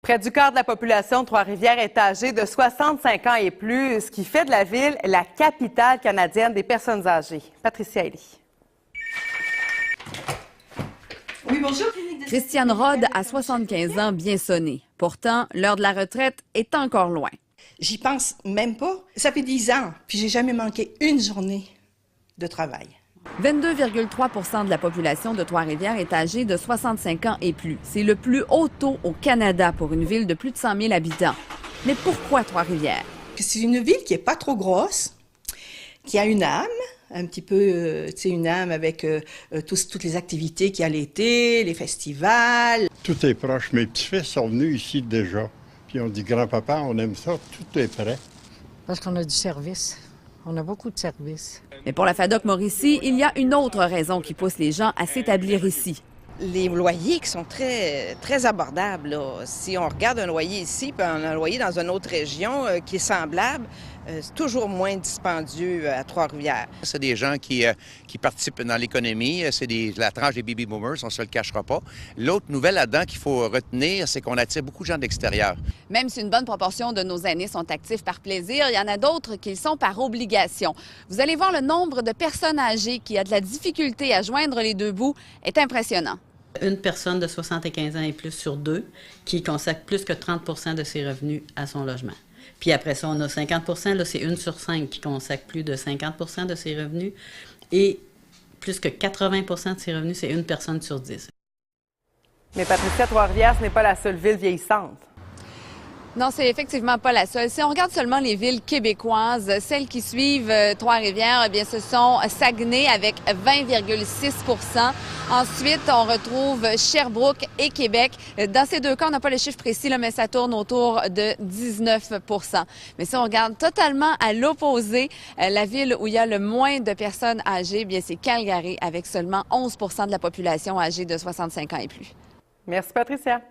Près du quart de la population de Trois-Rivières est âgée de 65 ans et plus, ce qui fait de la ville la capitale canadienne des personnes âgées. Patricia Elie. Oui, bonjour. Christiane Rod a 75 ans, bien sonné. Pourtant, l'heure de la retraite est encore loin. J'y pense même pas. Ça fait 10 ans, puis j'ai jamais manqué une journée de travail. 22,3 % de la population de Trois-Rivières est âgée de 65 ans et plus. C'est le plus haut taux au Canada pour une ville de plus de 100 000 habitants. Mais pourquoi Trois-Rivières? C'est une ville qui est pas trop grosse, qui a une âme, un petit peu, une âme avec toutes les activités qu'il y a l'été, les festivals. Tout est proche. Mes petits-fils sont venus ici déjà. Puis on dit, grand-papa, on aime ça, tout est prêt. Parce qu'on a du service. On a beaucoup de services. Mais pour la FADOC Mauricie, il y a une autre raison qui pousse les gens à s'établir ici. Les loyers qui sont très abordables, là. Si on regarde un loyer ici, puis un loyer dans une autre région qui est semblable, c'est toujours moins dispendieux à Trois-Rivières. C'est des gens qui participent dans l'économie, c'est la tranche des baby boomers, on ne se le cachera pas. L'autre nouvelle là-dedans qu'il faut retenir, c'est qu'on attire beaucoup de gens de l'extérieur. Même si une bonne proportion de nos aînés sont actifs par plaisir, il y en a d'autres qui le sont par obligation. Vous allez voir, le nombre de personnes âgées qui a de la difficulté à joindre les deux bouts est impressionnant. Une personne de 75 ans et plus sur deux qui consacre plus que 30 % de ses revenus à son logement. Puis après ça, on a 50 % là, c'est 1 sur 5 qui consacre plus de 50 % de ses revenus. Et plus que 80 % de ses revenus, c'est une personne sur 10. Mais Patricia, Trois-Rivières, ce n'est pas la seule ville vieillissante. Non, c'est effectivement pas la seule. Si on regarde seulement les villes québécoises, celles qui suivent Trois-Rivières, eh bien, ce sont Saguenay avec 20,6 %. Ensuite, on retrouve Sherbrooke et Québec. Dans ces deux cas, on n'a pas le chiffre précis, là, mais ça tourne autour de 19 %. Mais si on regarde totalement à l'opposé, la ville où il y a le moins de personnes âgées, eh bien, c'est Calgary avec seulement 11 % de la population âgée de 65 ans et plus. Merci, Patricia.